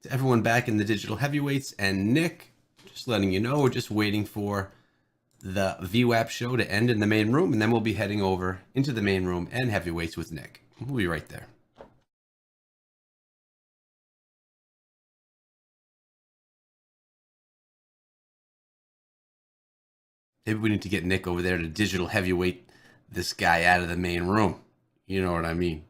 To everyone back in the digital heavyweights and Nick, just letting you know, we're just waiting for the VWAP show to end in the main room, and then we'll be heading over into the main room and heavyweights with Nick. We'll be right there. Maybe we need to get Nick over there to digital heavyweight this guy out of the main room. You know what I mean?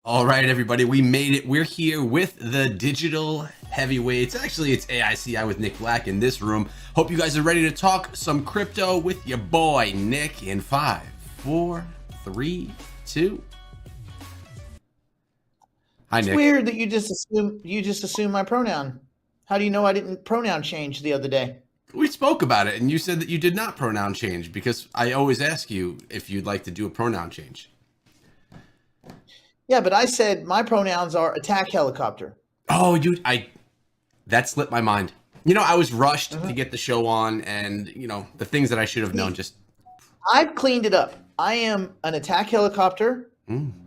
All right, everybody, we made it. We're here with the digital heavyweights. Actually, it's AICI with Nick Black in this room. Hope you guys are ready to talk some crypto with your boy Nick in 5, 4, 3, 2. Hi, Nick. It's weird that you just assume my pronoun. How do you know I didn't pronoun change the other day? We spoke about it, and you said that you did not pronoun change because I always ask you if you'd like to do a pronoun change. Yeah, but I said my pronouns are attack helicopter. Oh, that slipped my mind. You know, I was rushed to get the show on, and you know the things that I should have known. Just I've cleaned it up. I am an attack helicopter.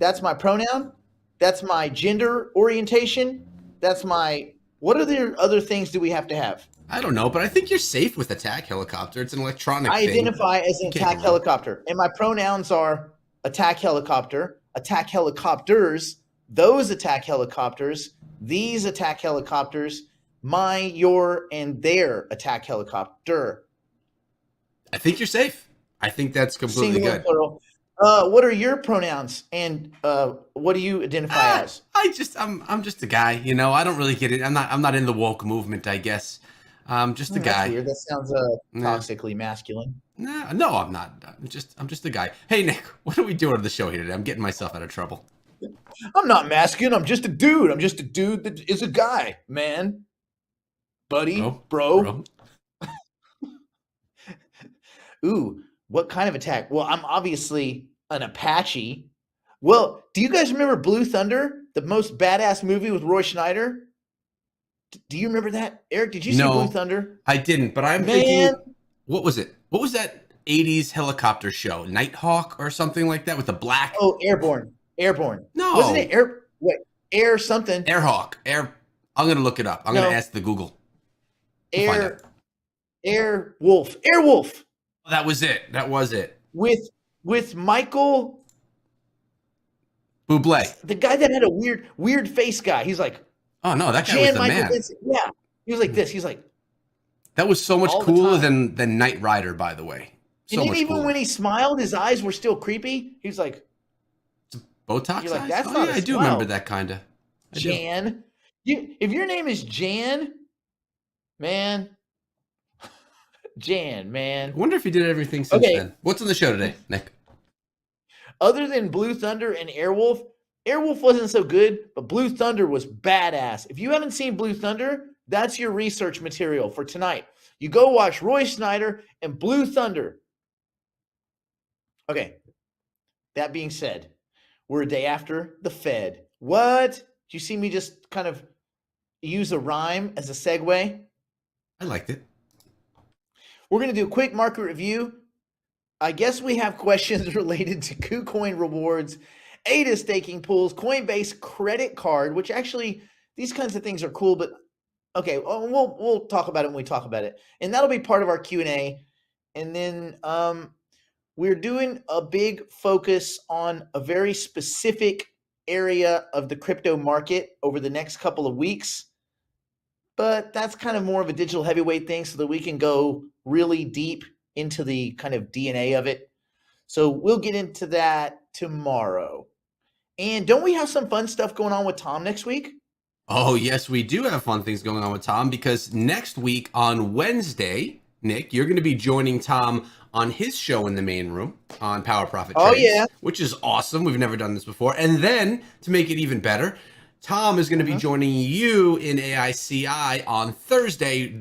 That's my pronoun. That's my gender orientation. That's my. What other things do we have to have? I don't know, but I think you're safe with attack helicopter. It's an electronic I thing. identify as an attack helicopter, and my pronouns are attack helicopter, attack helicopters, those attack helicopters, these attack helicopters, my, your, and their attack helicopter. I think you're safe. I think that's completely Singular, good. plural. What are your pronouns, and what do you identify as? I'm just a guy. You know, I don't really get it. I'm not in the woke movement, I guess. Just a guy. That's weird. That sounds toxically masculine. No, I'm not. I'm just a guy. Hey, Nick, what are we doing on the show here today? I'm getting myself out of trouble. I'm not masculine. I'm just a dude. I'm just a dude that is a guy, man. Buddy, bro. Ooh, what kind of attack? Well, I'm obviously an Apache. Well, do you guys remember Blue Thunder, the most badass movie with Roy Schneider? Do you remember that? Eric, did you see Blue Thunder? I didn't, but I'm thinking, what was it? What was that 80s helicopter show? Nighthawk or something like that with the black? Oh, Airborne. No. Wasn't it Air something? Airhawk. I'm going to look it up. I'm going to ask the Google. Airwolf. That was it. With Michael Bublé. The guy that had a weird face guy. He's like, oh no, that guy was the man. Yeah. He was like this. He's like, that was so much cooler than Knight Rider, by the way. So and even when he smiled, his eyes were still creepy. He's like, Botox. You're like, that's not. I do remember that kind of. Jan, if your name is Jan, man. I wonder if he did everything since then. What's on the show today, Nick? Other than Blue Thunder and Airwolf wasn't so good, but Blue Thunder was badass. If you haven't seen Blue Thunder, that's your research material for tonight. You go watch Roy Schneider and Blue Thunder. Okay. That being said, we're a day after the Fed. What? Did you see me just kind of use a rhyme as a segue? I liked it. We're going to do a quick market review. I guess we have questions related to KuCoin rewards, ADA staking pools, Coinbase credit card, which actually these kinds of things are cool, but okay, we'll talk about it when we talk about it. And that'll be part of our Q&A. And then we're doing a big focus on a very specific area of the crypto market over the next couple of weeks. But that's kind of more of a digital heavyweight thing so that we can go really deep into the kind of DNA of it. So we'll get into that tomorrow. And don't we have some fun stuff going on with Tom next week? Oh, yes, we do have fun things going on with Tom, because next week on Wednesday, Nick, you're going to be joining Tom on his show in the main room on Power Profit Trades, which is awesome. We've never done this before. And then to make it even better, Tom is going to be joining you in AICI on Thursday,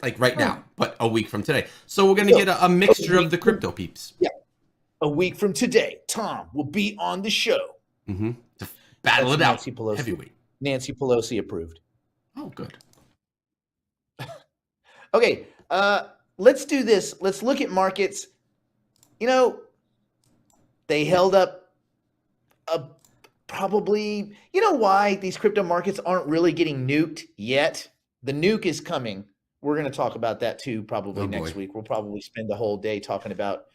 like right now, but a week from today. So we're going to get a mixture of the crypto peeps. Yeah. A week from today, Tom will be on the show. To battle it out. Heavyweight. Nancy Pelosi approved. Oh, good. Okay, let's do this. Let's look at markets. You know, they held up probably, you know why these crypto markets aren't really getting nuked yet? The nuke is coming. We're going to talk about that too probably next week. We'll probably spend the whole day talking about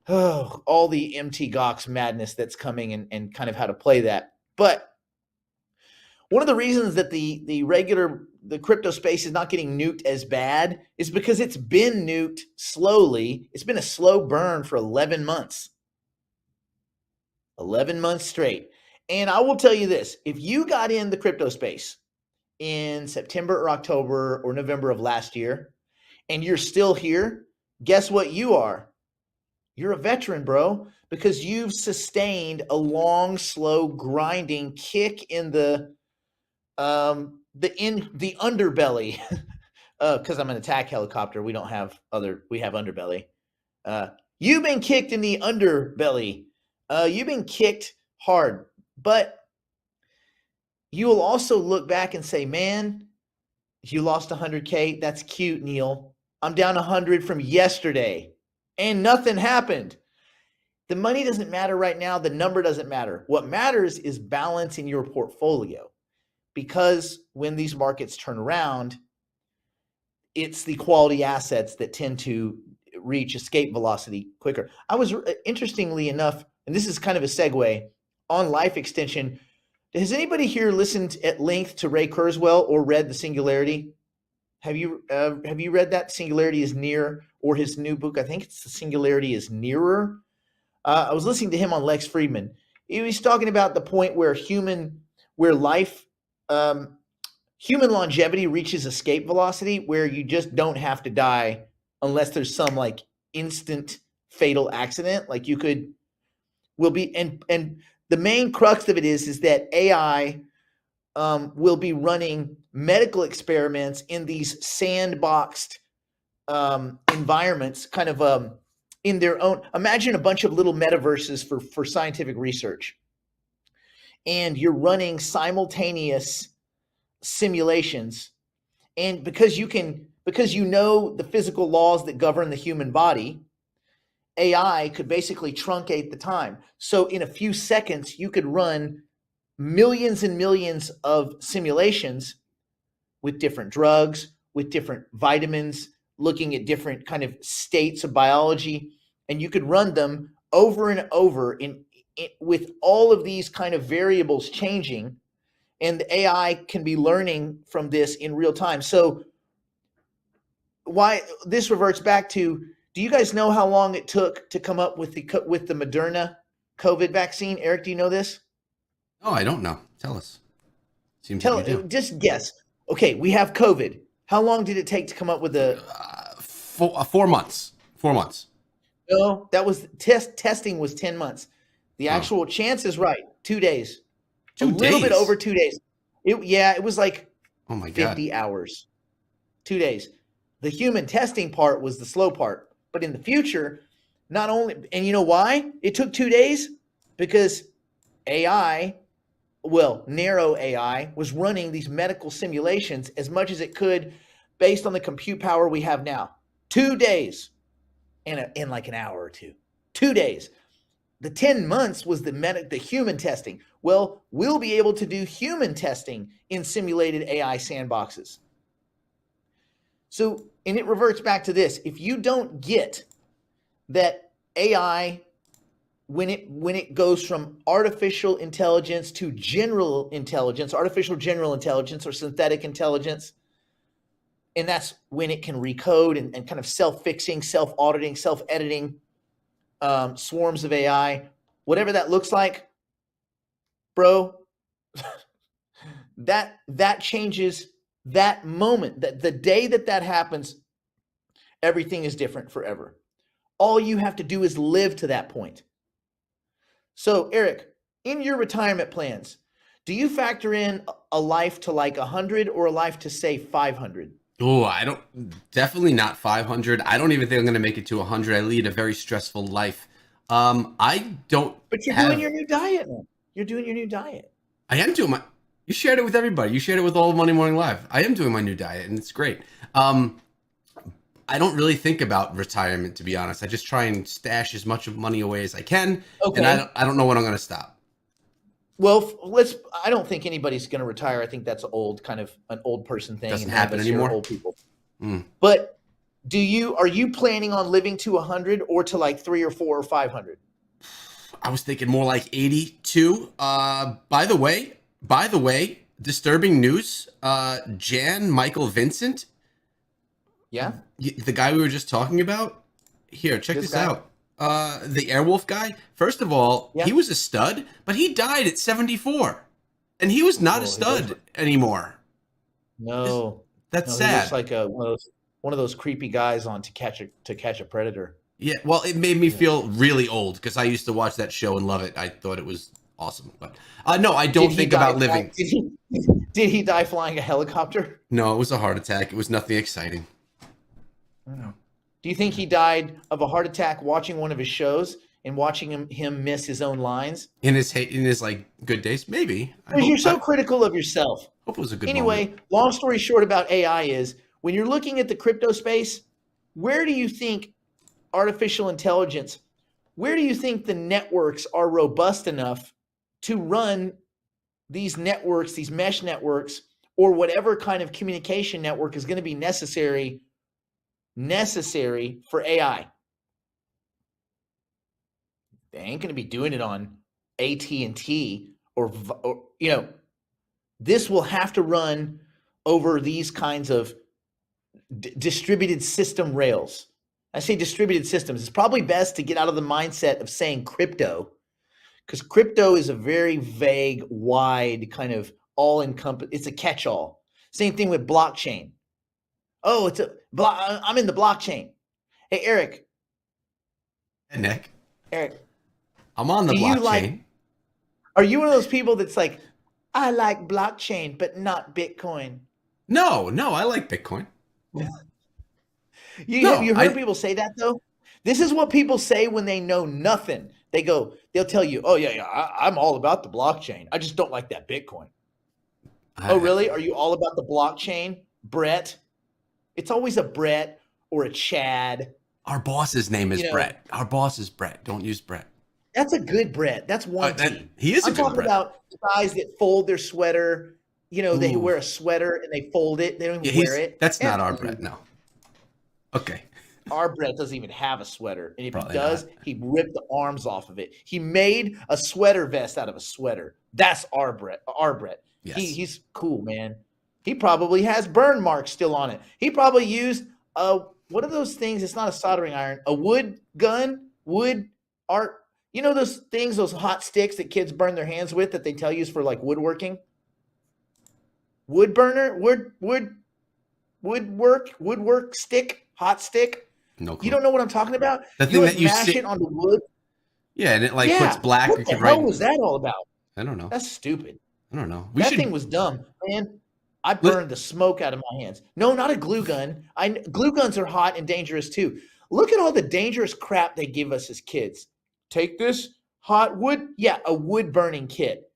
all the MT Gox madness that's coming and kind of how to play that. But one of the reasons that the crypto space is not getting nuked as bad is because it's been nuked slowly. It's been a slow burn for 11 months. 11 months straight. And I will tell you this, if you got in the crypto space in September or October or November of last year, and you're still here, guess what you are? You're a veteran, bro, because you've sustained a long, slow, grinding kick in the underbelly. Because I'm an attack helicopter, we have underbelly. You've been kicked in the underbelly. You've been kicked hard, but you will also look back and say, man, you lost 100K. That's cute, Neil. I'm down 100 from yesterday and nothing happened. The money doesn't matter right now. The number doesn't matter. What matters is balance in your portfolio, because when these markets turn around, it's the quality assets that tend to reach escape velocity quicker. I was, interestingly enough, and this is kind of a segue, on life extension. Has anybody here listened at length to Ray Kurzweil or read The Singularity? Have you read that? Singularity is Near, or his new book? I think it's The Singularity is Nearer. I was listening to him on Lex Fridman. He was talking about the point where human longevity reaches escape velocity, where you just don't have to die unless there's some like instant fatal accident. Like and the main crux of it is that AI will be running medical experiments in these sandboxed environments, kind of in their own. Imagine a bunch of little metaverses for scientific research, and you're running simultaneous simulations. And because you know the physical laws that govern the human body, AI could basically truncate the time. So in a few seconds, you could run millions and millions of simulations with different drugs, with different vitamins, looking at different kind of states of biology. And you could run them over and over with all of these kind of variables changing. And the AI can be learning from this in real time. So why this reverts back to, do you guys know how long it took to come up with the Moderna COVID vaccine? Eric, do you know this? Oh, I don't know. Tell us. Just guess. Okay, we have COVID. How long did it take to come up with the 4 months. 4 months. No, that was testing was 10 months. The actual chance is right. 2 days. 2 days. A little bit over 2 days. It was like oh my 50 hours. 2 days. The human testing part was the slow part. But in the future, not only, and you know why it took 2 days? Because narrow AI was running these medical simulations as much as it could based on the compute power we have now. 2 days in like an hour or two. 2 days. The 10 months was the human testing. Well, we'll be able to do human testing in simulated AI sandboxes. So, and it reverts back to this. If you don't get that AI, when it goes from artificial intelligence to general intelligence, artificial general intelligence or synthetic intelligence, and that's when it can recode and kind of self-fixing, self-auditing, self-editing swarms of AI, whatever that looks like, bro, that changes that moment. That the day that happens, everything is different forever. All you have to do is live to that point. So, Eric, in your retirement plans, do you factor in a life to like 100 or a life to say 500? Oh, definitely not 500. I don't even think I'm going to make it to 100. I lead a very stressful life. I don't. But you're doing your new diet, man. You're doing your new diet. I am doing you shared it with everybody. You shared it with all of Money Morning Live. I am doing my new diet and it's great. I don't really think about retirement, to be honest. I just try and stash as much money away as I can. Okay. And I don't know when I'm going to stop. Well, I don't think anybody's going to retire. I think that's kind of an old person thing. Doesn't happen anymore. Old people. But are you planning on living to 100 or to like 3 or 4 or 500? I was thinking more like 82. By the way, disturbing news. Jan Michael Vincent. Yeah. The guy we were just talking about. Here, check this out. The Airwolf guy. First of all, he was a stud, but he died at 74. And he was not a stud anymore. No. That's sad. He looks like one of those creepy guys on To Catch a Predator. Yeah, well, it made me feel really old because I used to watch that show and love it. I thought it was awesome. But no, I don't think about living. Did he die flying a helicopter? No, it was a heart attack. It was nothing exciting. Do you think he died of a heart attack watching one of his shows and watching him miss his own lines? In his like good days? Maybe. You're so critical of yourself. Hope it was a good moment. Long story short about AI is when you're looking at the crypto space, where do you think artificial intelligence, where do you think the networks are robust enough to run these networks, these mesh networks, or whatever kind of communication network is going to be necessary for AI? They ain't going to be doing it on AT&T or this will have to run over these kinds of distributed system rails. I say distributed systems. It's probably best to get out of the mindset of saying crypto, because crypto is a very vague, wide kind of all-encompassing. It's a catch-all. Same thing with blockchain. Oh, I'm in the blockchain. Hey, Eric. Hey, Nick. Eric. I'm on the blockchain. Are you one of those people that's like, I like blockchain, but not Bitcoin? No, I like Bitcoin. You heard people say that though? This is what people say when they know nothing. They'll tell you, oh yeah, I'm all about the blockchain. I just don't like that Bitcoin. Oh, really? Are you all about the blockchain, Brett? It's always a Brett or a Chad. Our boss's name is Brett. Our boss is Brett. Don't use Brett. That's a good Brett. That's one T. He is a good Brett. I'm talking about guys that fold their sweater. They wear a sweater and they fold it. They don't even wear it. That's not our Brett, no. Okay. Our Brett doesn't even have a sweater. And if he does, he ripped the arms off of it. He made a sweater vest out of a sweater. That's our Brett. Yes. He's cool, man. He probably has burn marks still on it. He probably used what are those things? It's not a soldering iron. A wood gun, wood art. You know those things, those hot sticks that kids burn their hands with that they tell you is for like woodworking? Wood burner, woodwork stick, hot stick. No clue. You don't know what I'm talking about? The thing that you mash it onto wood. Yeah, and it puts black. What the hell was that all about? I don't know. That's stupid. I don't know. That thing was dumb, man. I burned the smoke out of my hands. No, not a glue gun. Glue guns are hot and dangerous too. Look at all the dangerous crap they give us as kids. Take this hot wood. Yeah, a wood burning kit,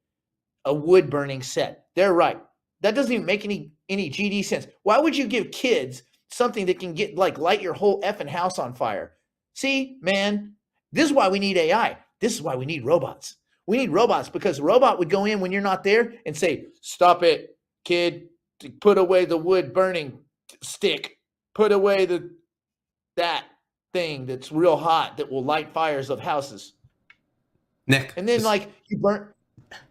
a wood burning set. They're right. That doesn't even make any GD sense. Why would you give kids something that can light your whole effing house on fire? See, man, this is why we need AI. This is why we need robots. We need robots because a robot would go in when you're not there and say, stop it, kid. Put away the wood burning stick. Put away that. thing that's real hot that will light fires of houses. Nick. And then like you burn,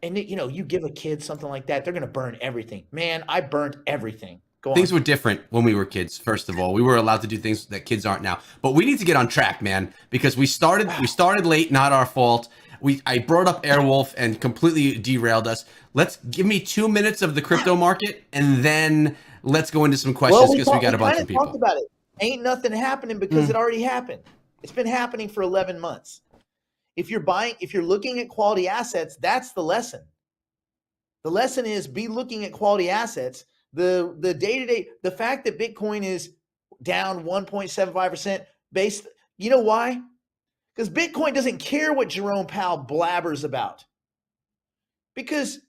and you know, you give a kid something like that, they're going to burn everything. Man, I burnt everything. Go Things on. were different when we were kids. First of all, we were allowed to do things that kids aren't now. But we need to get on track, man, because we started late, not our fault. I brought up Airwolf and completely derailed us. Let's give me 2 minutes of the crypto market, and then let's go into some questions because we got a bunch of people. Talked about it. Ain't nothing happening because it already happened. It's been happening for 11 months. If you're looking at quality assets, that's the lesson. The lesson is be looking at quality assets. The day-to-day, the fact that Bitcoin is down 1.75% based, you know why? Because Bitcoin doesn't care what Jerome Powell blabbers about. Because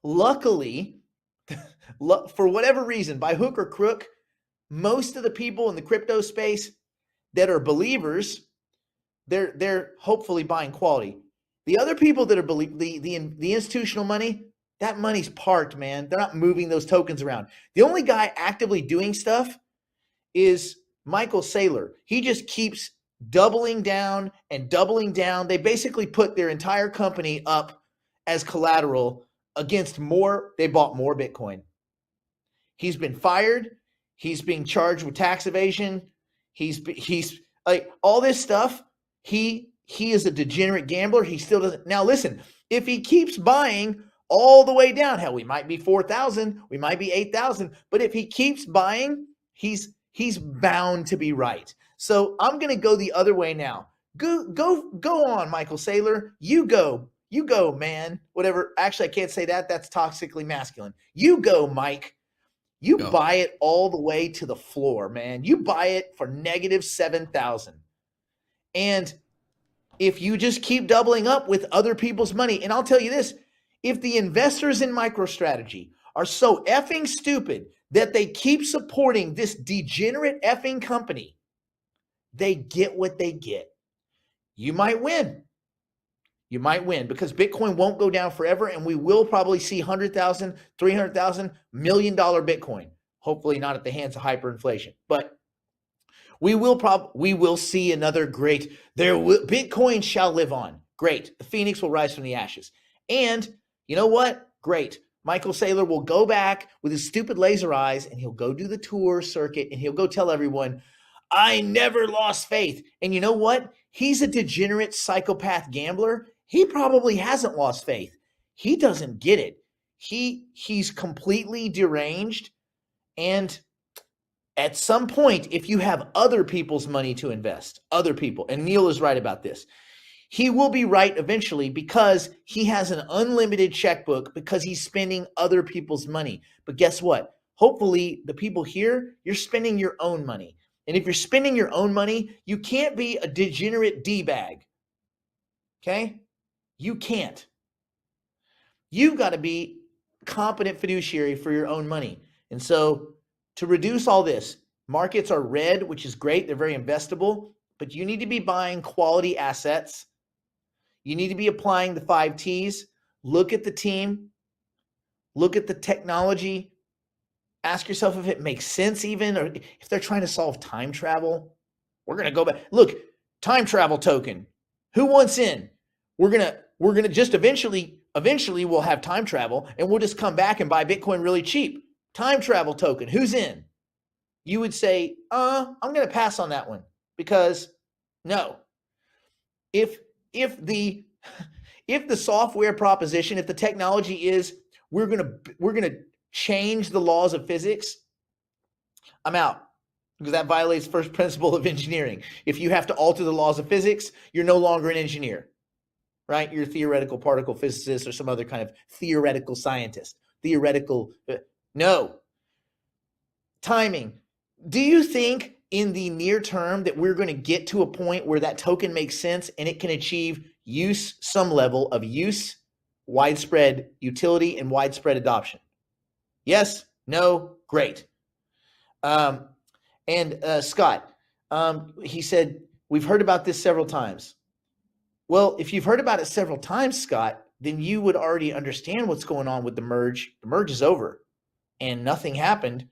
luckily, for whatever reason, by hook or crook, most of the people in the crypto space that are believers, they're hopefully buying quality. The other people that are the institutional money, that money's parked, man. They're not moving those tokens around. The only guy actively doing stuff is Michael Saylor. He just keeps doubling down and doubling down. They basically put their entire company up as collateral against more. They bought more Bitcoin. He's been fired. He's being charged with tax evasion. He's like all this stuff. He is a degenerate gambler. He still doesn't. Now listen, if he keeps buying all the way down, hell, we might be 4,000, we might be 8,000, but if he keeps buying, he's bound to be right. So I'm going to go the other way now. Go on, Michael Saylor. You go, man. Whatever. Actually, I can't say that. That's toxically masculine. You go, Mike. You buy it all the way to the floor, man. You buy it for negative 7,000. And if you just keep doubling up with other people's money, and I'll tell you this, if the investors in MicroStrategy are so effing stupid that they keep supporting this degenerate effing company, they get what they get. You might win. You might win because Bitcoin won't go down forever, and we will probably see $100,000, $300,000, $1 million Bitcoin. Hopefully not at the hands of hyperinflation, but we will see another great. Bitcoin shall live on. Great. The phoenix will rise from the ashes. And you know what? Great. Michael Saylor will go back with his stupid laser eyes, and he'll go do the tour circuit, and he'll go tell everyone, I never lost faith. And you know what? He's a degenerate psychopath gambler. He probably hasn't lost faith. He doesn't get it. He's completely deranged. And at some point, if you have other people's money to invest, other people, and Neil is right about this, he will be right eventually because he has an unlimited checkbook because he's spending other people's money. But guess what? Hopefully, the people here, you're spending your own money. And if you're spending your own money, you can't be a degenerate D-bag. Okay? You can't. You've got to be competent fiduciary for your own money. And so to reduce all this, markets are red, which is great. They're very investable, but you need to be buying quality assets. You need to be applying the 5 T's. Look at the team. Look at the technology. Ask yourself if it makes sense even, or if they're trying to solve time travel. We're going to go back. Look, time travel token. Who wants in? We're going to just eventually we'll have time travel and we'll just come back and buy Bitcoin really cheap. Time travel token. Who's in? You would say, I'm going to pass on that one because no. If the software proposition, if the technology is we're going to change the laws of physics, I'm out because that violates first principle of engineering. If you have to alter the laws of physics, you're no longer an engineer, right? You're a theoretical particle physicist or some other kind of theoretical scientist. No. Timing. Do you think in the near term that we're going to get to a point where that token makes sense and it can achieve some level of use, widespread utility, and widespread adoption? Yes, no, great. Scott, he said, we've heard about this several times. Well, if you've heard about it several times, Scott, then you would already understand what's going on with the merge. The merge is over and nothing happened.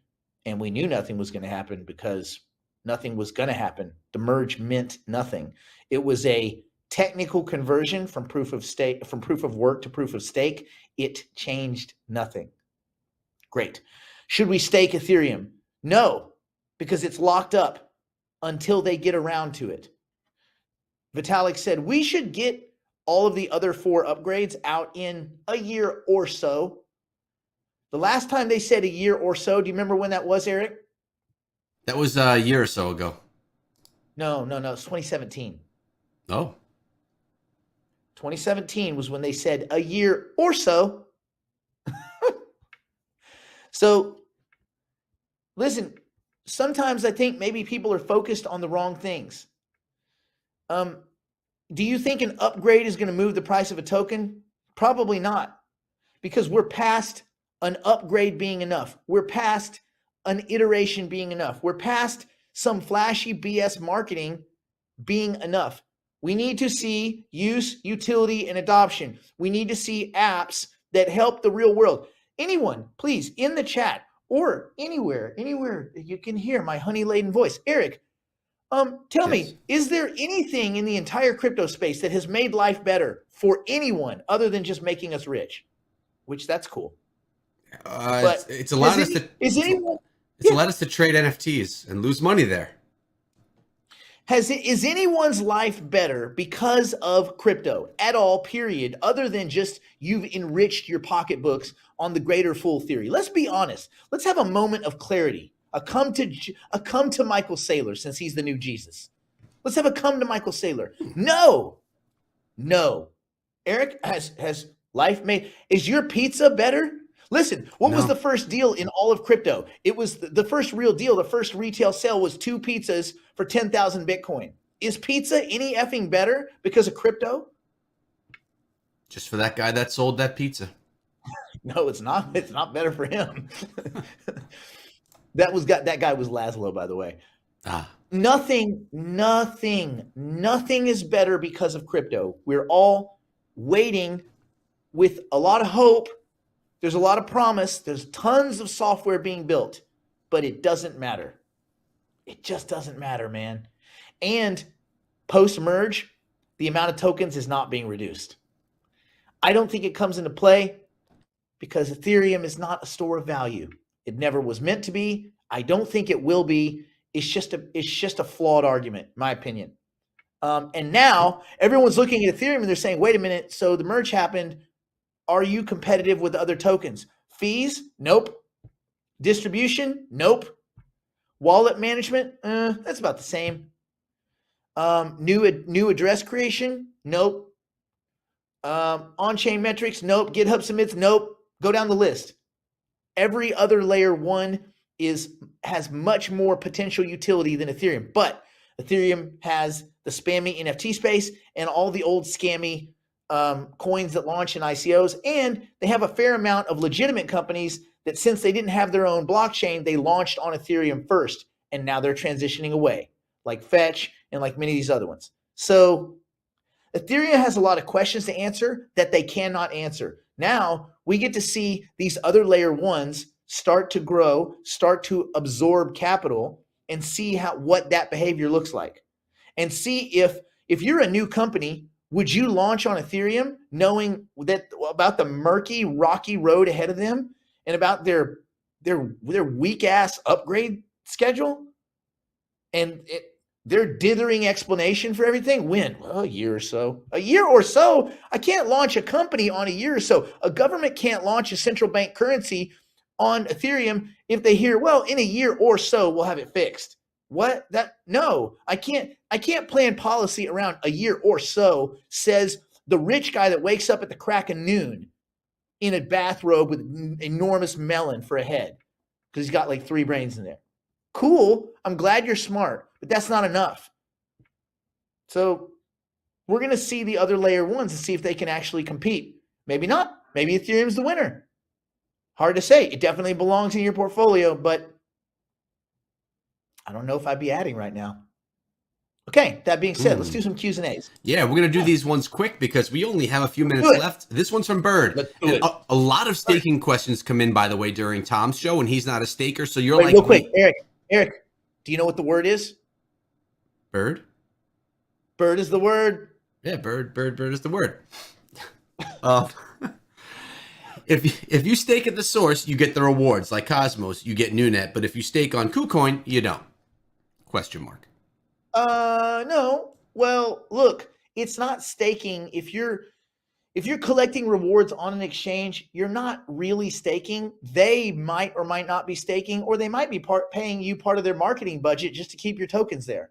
And we knew nothing was going to happen because nothing was going to happen. The merge meant nothing. It was a technical conversion from proof of work to proof of stake. It changed nothing. Great. Should we stake Ethereum? No, because it's locked up until they get around to it. Vitalik said we should get all of the other 4 upgrades out in a year or so. The last time they said a year or so, do you remember when that was, Eric? That was a year or so ago. No, it's 2017. Oh. 2017 was when they said a year or so. So, listen, sometimes I think maybe people are focused on the wrong things. Do you think an upgrade is going to move the price of a token? Probably not, because we're past an upgrade being enough. We're past an iteration being enough. We're past some flashy BS marketing being enough. We need to see use, utility, and adoption. We need to see apps that help the real world. Anyone, please, in the chat or anywhere you can hear my honey-laden voice. Eric, tell me, is there anything in the entire crypto space that has made life better for anyone other than just making us rich? Which that's cool. But it's allowed us to. It's allowed us to trade NFTs and lose money there. Is anyone's life better because of crypto at all, period, other than just you've enriched your pocketbooks on the greater fool theory? Let's be honest. Let's have a moment of clarity. A come to Michael Saylor, since he's the new Jesus. Let's have a come to Michael Saylor. No. Eric, has life made, is your pizza better? Listen, what was the first deal in all of crypto? It was the first real deal. The first retail sale was 2 pizzas for 10,000 Bitcoin. Is pizza any effing better because of crypto? Just for that guy that sold that pizza. No, it's not. It's not better for him. That guy was Laszlo, by the way. Nothing is better because of crypto. We're all waiting with a lot of hope. There's a lot of promise. There's tons of software being built, but it doesn't matter. It just doesn't matter, man. And post-merge, the amount of tokens is not being reduced. I don't think it comes into play because Ethereum is not a store of value. It never was meant to be. I don't think it will be. It's just a flawed argument, in my opinion. And now everyone's looking at Ethereum and they're saying, wait a minute, so the merge happened. Are you competitive with other tokens? Fees? Nope. Distribution? Nope. Wallet management? That's about the same. New address creation? Nope. On-chain metrics? Nope. GitHub submits? Nope. Go down the list. Every other layer 1 has much more potential utility than Ethereum, but Ethereum has the spammy NFT space and all the old scammy coins that launch in ICOs, and they have a fair amount of legitimate companies that, since they didn't have their own blockchain, they launched on Ethereum first, and now they're transitioning away, like Fetch and like many of these other ones. So Ethereum has a lot of questions to answer that they cannot answer. Now we get to see these other layer 1s start to grow, start to absorb capital, and see what that behavior looks like, and see if you're a new company, would you launch on Ethereum knowing that about the murky, rocky road ahead of them and about their weak ass upgrade schedule and their dithering explanation for everything? When? Well, a year or so. A year or so? I can't launch a company on a year or so. A government can't launch a central bank currency on Ethereum if they hear, well, in a year or so we'll have it fixed. What? No, I can't plan policy around a year or so, says the rich guy that wakes up at the crack of noon in a bathrobe with an enormous melon for a head because he's got like 3 brains in there. Cool. I'm glad you're smart, but that's not enough. So we're going to see the other layer 1s and see if they can actually compete. Maybe not. Maybe Ethereum's the winner. Hard to say. It definitely belongs in your portfolio, but I don't know if I'd be adding right now. Okay, that being said, let's do some Q's and A's. Yeah, we're going to do these ones quick because we only have a few minutes left. This one's from Bird. Let's do it. A lot of staking questions come in, by the way, during Tom's show, and he's not a staker, so you're Wait, like... real quick, Eric, Do you know what the word is? Bird? Bird is the word. Yeah, bird is the word. Uh, if you stake at the source, you get the rewards. Like Cosmos, you get NewNet. But if you stake on KuCoin, you don't. Question mark. No. Well, look, it's not staking. If you're collecting rewards on an exchange, you're not really staking. They might or might not be staking, or they might be paying you part of their marketing budget just to keep your tokens there,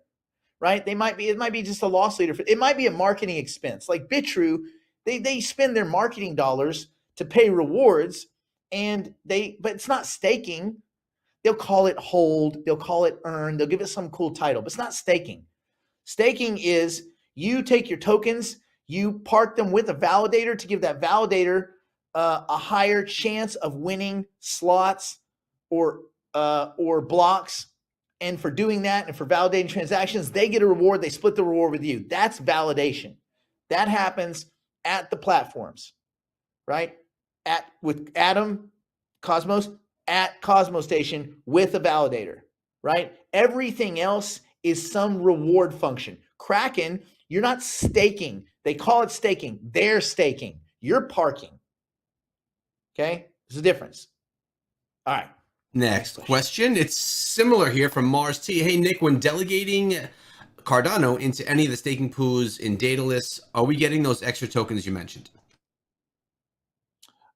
right? It might be just a loss leader. It might be a marketing expense. Like Bitrue, they spend their marketing dollars to pay rewards, but it's not staking. They'll call it hold, they'll call it earn, they'll give it some cool title, but it's not staking. Staking is you take your tokens, you park them with a validator to give that validator a higher chance of winning slots or blocks. And for doing that and for validating transactions, they get a reward. They split the reward with you. That's validation. That happens at the platforms, right? With Atom, Cosmos, at Cosmos Station with a validator, right? Everything else is some reward function. Kraken, you're not staking. They call it staking. They're staking. You're parking. Okay? There's a difference. All right. Next question. It's similar here from Mars T. Hey, Nick, when delegating Cardano into any of the staking pools in Daedalus, are we getting those extra tokens you mentioned?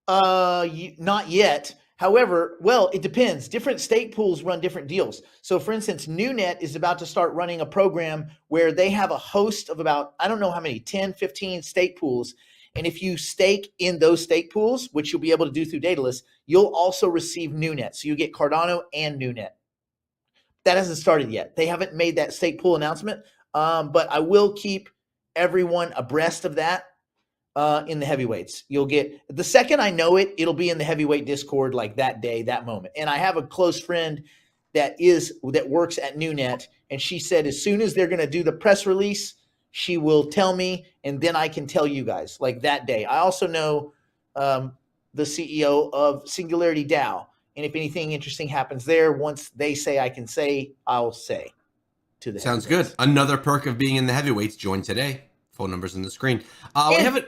Not yet. However, well, it depends. Different stake pools run different deals. So for instance, NewNet is about to start running a program where they have a host of about, I don't know how many, 10, 15 stake pools. And if you stake in those stake pools, which you'll be able to do through Daedalus, you'll also receive NewNet. So you get Cardano and NewNet. That hasn't started yet. They haven't made that stake pool announcement, but I will keep everyone abreast of that. In the heavyweights, you'll get the second I know it, it'll be in the heavyweight Discord like that day, that moment. And I have a close friend that works at NewNet, and she said as soon as they're going to do the press release, she will tell me, and then I can tell you guys like that day. I also know the CEO of Singularity DAO, and if anything interesting happens there, once they say I can say, I'll say to the Sounds good. Another perk of being in the heavyweights. Join today. Phone numbers on the screen. AICI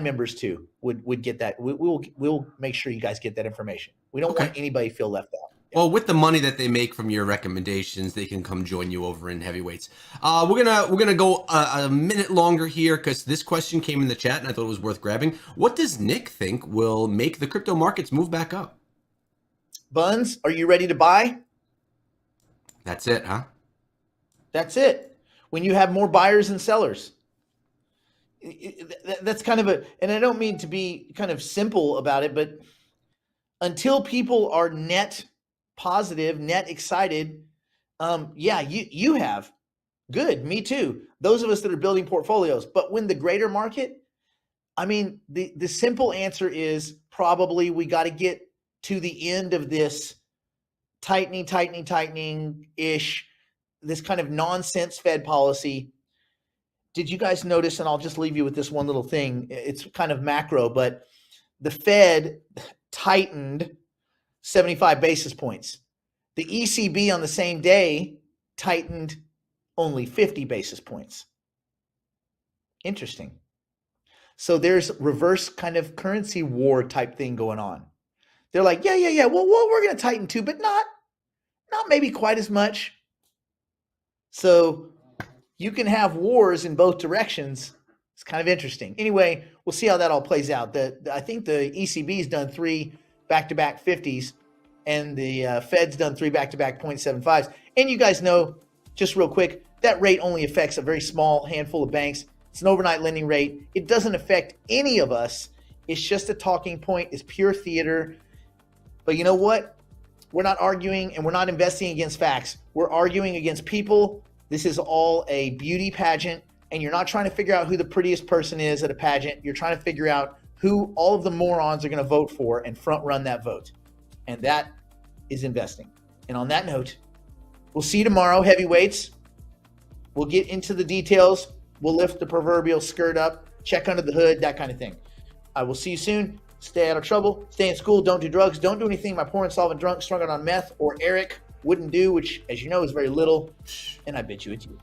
members too would get that. We'll make sure you guys get that information. We don't want anybody to feel left out. Yeah. Well, with the money that they make from your recommendations, they can come join you over in heavyweights. We're gonna go a minute longer here because this question came in the chat and I thought it was worth grabbing. What does Nick think will make the crypto markets move back up? Buns, are you ready to buy? That's it, huh? That's it. When you have more buyers and sellers. That's kind of and I don't mean to be kind of simple about it, but until people are net positive, net excited, you have. Good, me too. Those of us that are building portfolios. But when the greater market, I mean, the simple answer is probably we got to get to the end of this tightening-ish, this kind of nonsense Fed policy. Did you guys notice, and I'll just leave you with this one little thing. It's kind of macro, but the Fed tightened 75 basis points. The ECB on the same day tightened only 50 basis points. Interesting. So there's reverse kind of currency war type thing going on. They're like, yeah. Well, we're going to tighten too, but not maybe quite as much. So you can have wars in both directions. It's kind of interesting. Anyway, we'll see how that all plays out. I think the ECB's done 3 back-to-back 50s, and the Fed's done 3 back-to-back 0.75s. And you guys know, just real quick, that rate only affects a very small handful of banks. It's an overnight lending rate. It doesn't affect any of us. It's just a talking point. It's pure theater. But you know what? We're not arguing and we're not investing against facts. We're arguing against people. This is all a beauty pageant, and you're not trying to figure out who the prettiest person is at a pageant. You're trying to figure out who all of the morons are going to vote for and front run that vote. And that is investing. And on that note, we'll see you tomorrow, heavyweights. We'll get into the details. We'll lift the proverbial skirt up, check under the hood, that kind of thing. I will see you soon. Stay out of trouble. Stay in school. Don't do drugs. Don't do anything my poor insolvent drunk strung out on meth or Eric wouldn't do, which, as you know, is very little, and I bid you adieu.